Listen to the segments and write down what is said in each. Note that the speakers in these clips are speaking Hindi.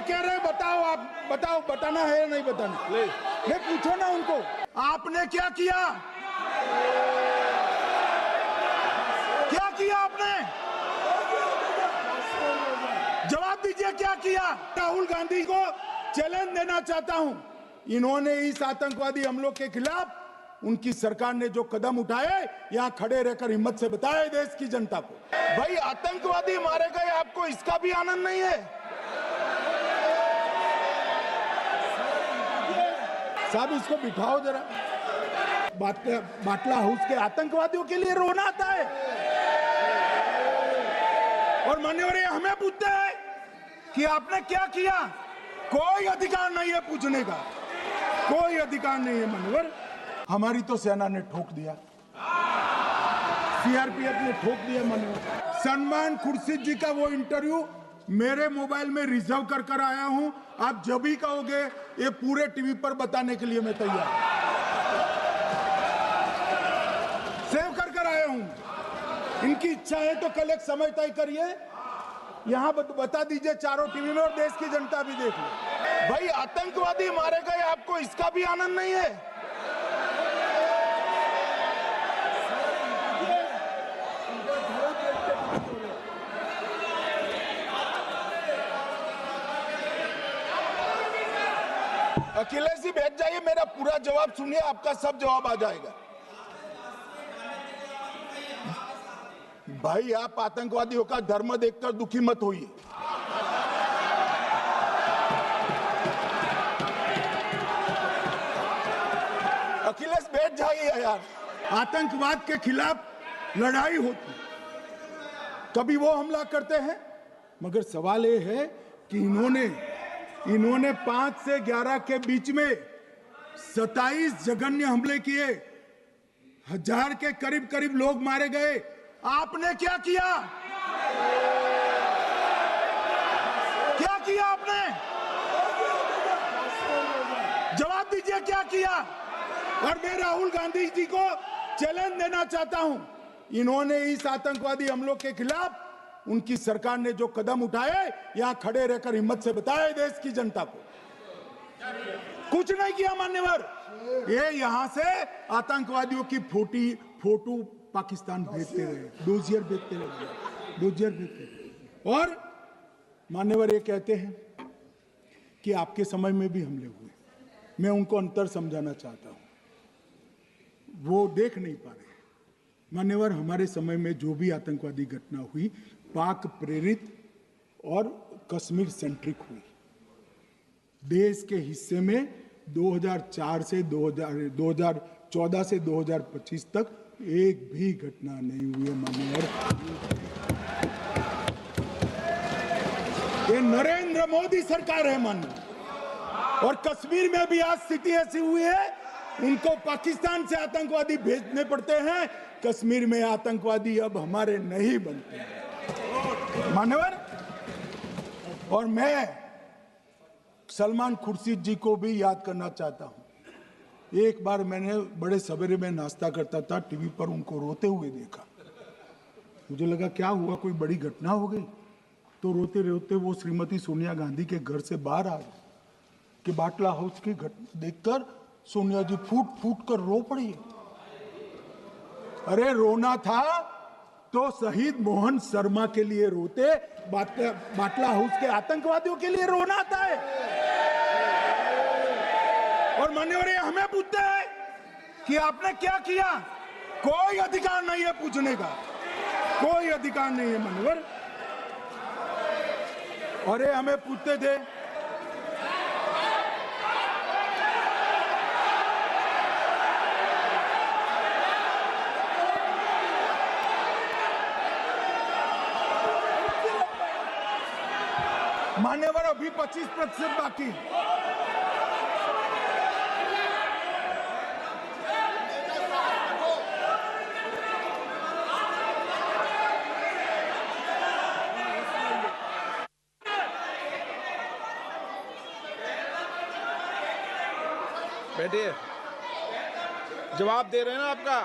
कह रहे हैं बताओ, आप बताओ, बताना है या नहीं बताना? नहीं, पूछो ना उनको, आपने क्या किया? क्या किया आपने? जवाब दीजिए, क्या किया? राहुल गांधी को चैलेंज देना चाहता हूं, इन्होंने इस आतंकवादी हमलों के खिलाफ उनकी सरकार ने जो कदम उठाए, यहां खड़े रहकर हिम्मत से बताए देश की जनता को। भाई आतंकवादी मारे गए, आपको इसका भी आनंद नहीं है? साहब इसको बिठाओ जरा। बाटला हाउस के आतंकवादियों के लिए रोना आता है, और मान्यवर हमें पूछते हैं कि आपने क्या किया? कोई अधिकार नहीं है पूछने का, कोई अधिकार नहीं है मान्यवर। हमारी तो सेना ने ठोक दिया, सीआरपीएफ ने ठोक दिया मान्यवर। सलमान खुर्शीद जी का वो इंटरव्यू मेरे मोबाइल में रिजर्व कर आया हूं, आप जब भी कहोगे ये पूरे टीवी पर बताने के लिए मैं तैयार, सेव कर आया हूं। इनकी इच्छा है तो कल एक समय तय करिए, यहां बता दीजिए चारों टीवी में, और देश की जनता भी देख ले। भाई आतंकवादी मारे गए, आपको इसका भी आनंद नहीं है? अखिलेश जी बैठ जाइए, मेरा पूरा जवाब सुनिए, आपका सब जवाब आ जाएगा। भाई आप आतंकवादियों का धर्म देखकर दुखी मत होइए। अखिलेश बैठ जाइए यार। आतंकवाद के खिलाफ लड़ाई होती, कभी वो हमला करते हैं, मगर सवाल ये है कि इन्होंने 5 से 11 के बीच में 27 जघन्य हमले किए, 1000 के करीब लोग मारे गए। आपने क्या किया? क्या किया आपने? जवाब दीजिए, क्या किया? और मैं राहुल गांधी जी को चैलेंज देना चाहता हूं, इन्होंने इस आतंकवादी हमलों के खिलाफ उनकी सरकार ने जो कदम उठाए, यहां खड़े रहकर हिम्मत से बताए देश की जनता को। कुछ नहीं किया मान्यवर, ये यहां से आतंकवादियों की फोटो पाकिस्तान भेजते रहे, डोजियर भेजते रहे। और मान्यवर ये कहते हैं कि आपके समय में भी हमले हुए, मैं उनको अंतर समझाना चाहता हूं, वो देख नहीं पा रहे। मान्यवर हमारे समय में जो भी आतंकवादी घटना हुई, पाक प्रेरित और कश्मीर सेंट्रिक हुई। देश के हिस्से में 2004 से 2014 से 2025 तक एक भी घटना नहीं हुई है मान्यवर। ये नरेंद्र मोदी सरकार है मान्यवर, और कश्मीर में भी आज स्थिति ऐसी हुई है, उनको पाकिस्तान से आतंकवादी भेजने पड़ते हैं, कश्मीर में आतंकवादी अब हमारे नहीं बनते हैं मान्यवर। और मैं सलमान खुर्शीद जी को भी याद करना चाहता हूं। एक बार मैंने बड़े सवेरे में नाश्ता करता था, टीवी पर उनको रोते हुए देखा, मुझे लगा क्या हुआ, कोई बड़ी घटना हो गई? तो रोते रोते वो श्रीमती सोनिया गांधी के घर से बाहर आ गए कि बाटला हाउस की घटना देखकर सोनिया जी फूट कर रो पड़ी। अरे रोना था तो शहीद मोहन शर्मा के लिए रोते, बाटला हाउस के आतंकवादियों के लिए रोना आता है। और मान्यवर हमें पूछते हैं कि आपने क्या किया? कोई अधिकार नहीं है पूछने का, कोई अधिकार नहीं है मान्यवर। और ये हमें पूछते थे मान्यवर अभी 25% बाकी। बैठिए, जवाब दे रहे हैं ना, आपका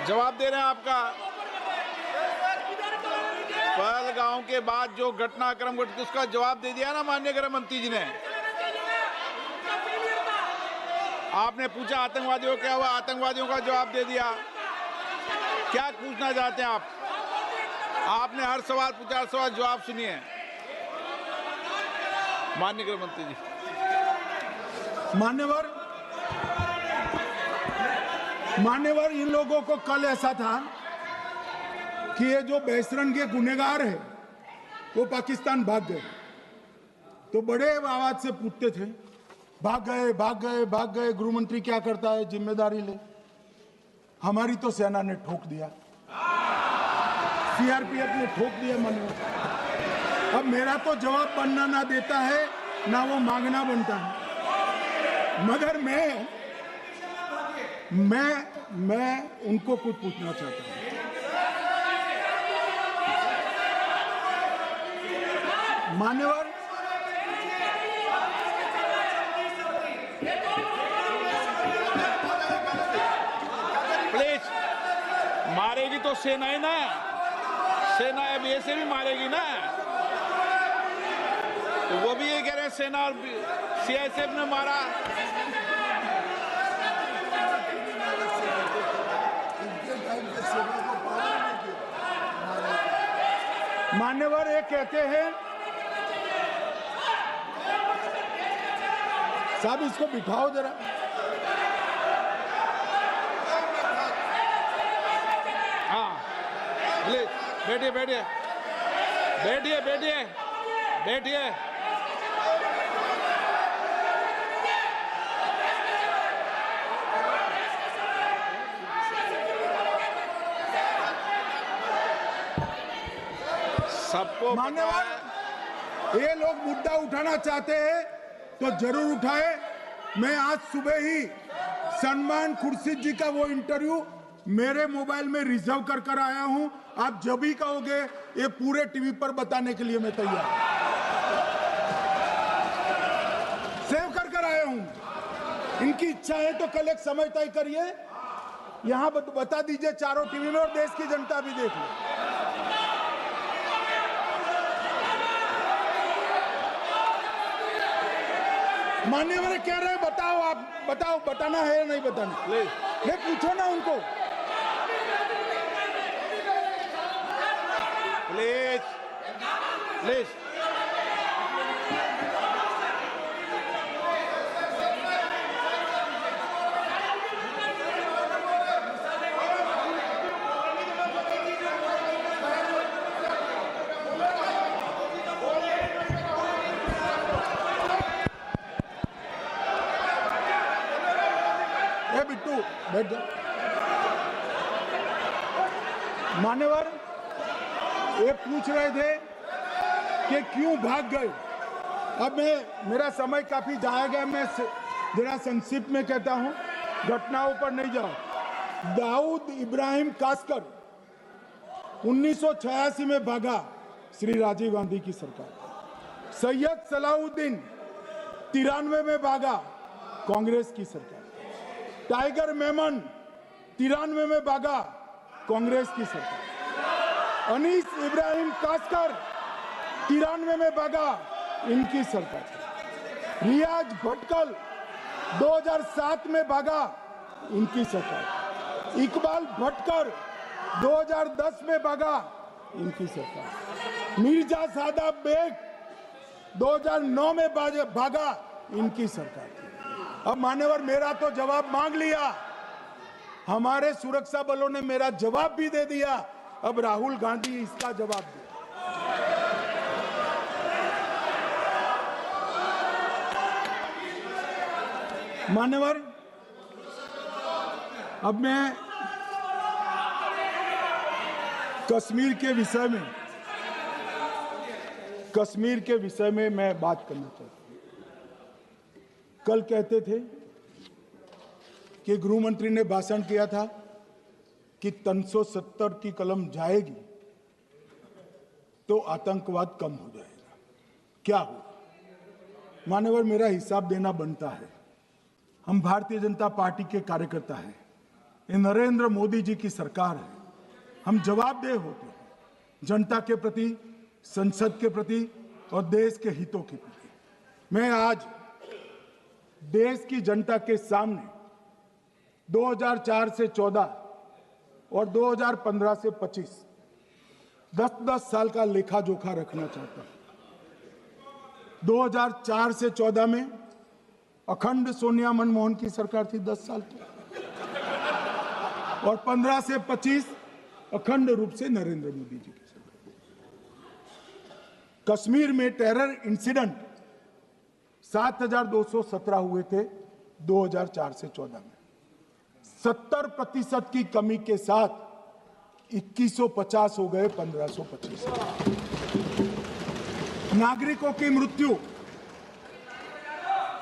जवाब दे रहे हैं आपका। पहलगांव के बाद जो घटनाक्रम घटित उसका जवाब दे दिया ना माननीय गृह मंत्री जी ने। आपने पूछा आतंकवादियों क्या हुआ, आतंकवादियों का जवाब दे दिया। क्या पूछना चाहते हैं आप? आपने हर सवाल पूछा, हर सवाल जवाब सुनिए माननीय गृह मंत्री जी। मान्यवर इन लोगों को कल ऐसा था कि ये जो बहसरन के गुनहगार है वो पाकिस्तान भाग गए, तो बड़े आवाज से पूछते थे भाग गए भाग गए भाग गए, गृह मंत्री क्या करता है, जिम्मेदारी ले। हमारी तो सेना ने ठोक दिया, सीआरपीएफ ने ठोक दिया। मान्यवर अब मेरा तो जवाब बनना ना देता है ना वो मांगना बनता है, मगर मैं उनको कुछ पूछना चाहता हूं। मान्यवर प्लीज, मारेगी तो सेना है ना, सेना अब ऐसे भी मारेगी ना, तो वो भी ये कह रहे हैं सेना और सीआईएसएफ ने मारा। मान्यवर ये कहते हैं, साहब इसको बिठाओ जरा। हाँ प्लीज बैठिए बैठिए बैठिए बैठिए बैठिए। सबको मान्यवर ये लोग मुद्दा उठाना चाहते हैं तो जरूर उठाए। मैं आज सुबह ही सलमान खुर्शीद जी का वो इंटरव्यू मेरे मोबाइल में रिजर्व कर आया हूं। आप जब भी कहोगे ये पूरे टीवी पर बताने के लिए मैं तैयार हूं। सेव कर आया हूं। इनकी इच्छा है तो कल एक समय तय करिए, यहां बता दीजिए चारों टीवी में, और देश की जनता भी देख ले। मान्यवर कह रहे हैं बताओ, आप बताओ, बताना है या नहीं बताना? ले पूछो ना उनको। प्लीज प्लीज बिट्टू बैठ जा। मान्यवर ये पूछ रहे थे कि क्यों भाग गए। अब मेरा समय काफी जाएगा, मैं जरा संक्षिप्त में कहता हूं, घटनाओं पर नहीं जाओ। दाऊद इब्राहिम कासकर 1986 में भागा, श्री राजीव गांधी की सरकार। सैयद सलाउद्दीन 93 में भागा, कांग्रेस की सरकार। टाइगर मेमन 93 में भागा, कांग्रेस की सरकार। अनीस इब्राहिम कासकर 93 में भागा, इनकी सरकार। रियाज भटकल 2007 में भागा, इनकी सरकार। इकबाल भटकर 2010 में भागा, इनकी सरकार। मिर्जा सादाब बेग 2009 में भागा, इनकी सरकार। अब मान्यवर मेरा तो जवाब मांग लिया, हमारे सुरक्षा बलों ने मेरा जवाब भी दे दिया, अब राहुल गांधी इसका जवाब दे। मान्यवर अब मैं कश्मीर के विषय में मैं बात करना चाहता हूं। कल कहते थे कि गृह मंत्री ने भाषण किया था कि 370 की कलम जाएगी तो आतंकवाद कम हो जाएगा। क्या हुआ? मान्यवर मेरा हिसाब देना बनता है। हम भारतीय जनता पार्टी के कार्यकर्ता हैं, ये नरेंद्र मोदी जी की सरकार है, हम जवाबदेह होते हैं। जनता के प्रति, संसद के प्रति और देश के हितों के प्रति मैं आज देश की जनता के सामने 2004 से 14 और 2015 से 25 10-10 साल का लेखा जोखा रखना चाहता हूं। 2004 से 14 में अखंड सोनिया मनमोहन की सरकार थी 10 साल की, और 15 से 25 अखंड रूप से नरेंद्र मोदी जी की सरकार। कश्मीर में टेरर इंसिडेंट 7,217 हुए थे 2004 से 14 में। 70% की कमी के साथ 2150 हो गए 1525। नागरिकों की मृत्यु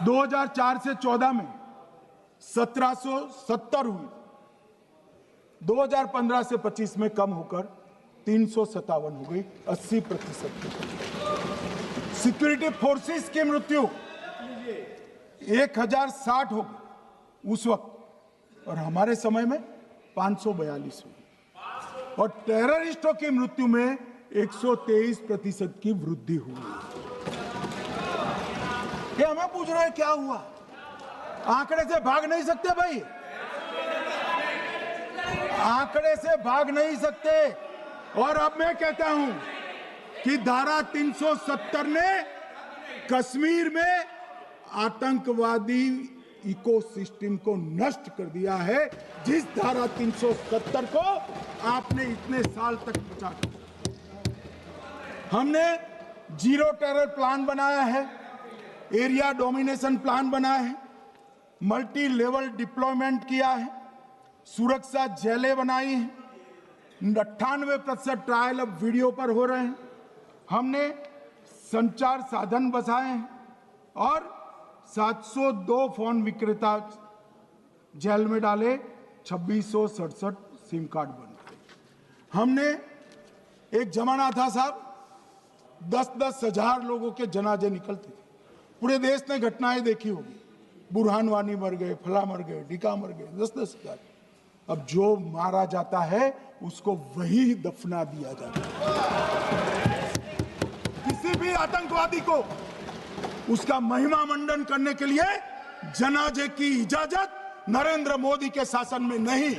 2004 से 14 में 1770 हुई, 2015 से 25 में कम होकर 357 हो गई, 80%। सिक्योरिटी फोर्सेस की मृत्यु 1060 हो गई उस वक्त, और हमारे समय में 542 हुई, और टेररिस्टों की मृत्यु में 123% की वृद्धि हुई। ये हमें पूछ रहे हैं क्या हुआ? आंकड़े से भाग नहीं सकते भाई, आंकड़े से भाग नहीं सकते। और अब मैं कहता हूं कि धारा 370 ने कश्मीर में आतंकवादी इकोसिस्टम को नष्ट कर दिया है, जिस धारा 370 को आपने इतने साल तक बचा कर। हमने जीरो टेरर प्लान बनाया है, एरिया डोमिनेशन प्लान बनाया है, मल्टी लेवल डिप्लॉयमेंट किया है, सुरक्षा जेलें बनाई हैं, 98% ट्रायल अब वीडियो पर हो रहे हैं। हमने संचार साधन बसाए हैं और 702 फोन विक्रेता जेल में डाले, 2667 सिम कार्ड बन गए। हमने एक जमाना था साहब 10-10 हजार लोगों के जनाजे निकलते थे, पूरे देश ने घटनाएं देखी होगी, बुरहान वानी मर गए, फला मर गए, ढिका मर गए, 10-10 हजार। अब जो मारा जाता है उसको वही दफना दिया जाता है। किसी भी आतंकवादी को उसका महिमा मंडन करने के लिए जनाजे की इजाजत नरेंद्र मोदी के शासन में नहीं।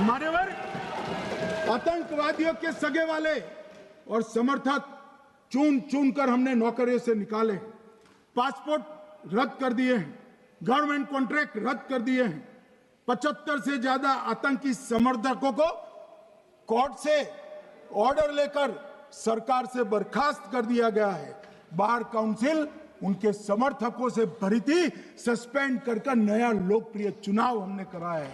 मान्यवर, आतंकवादियों के सगे वाले और समर्थक चुन चुन कर हमने नौकरियों से निकाले, पासपोर्ट रद्द कर दिए हैं, गवर्नमेंट कॉन्ट्रैक्ट रद्द कर दिए हैं, 75 से ज्यादा आतंकी समर्थकों को कोर्ट से ऑर्डर लेकर सरकार से बर्खास्त कर दिया गया है। बार काउंसिल उनके समर्थकों से भरी थी, सस्पेंड कर नया लोकप्रिय चुनाव हमने कराया है।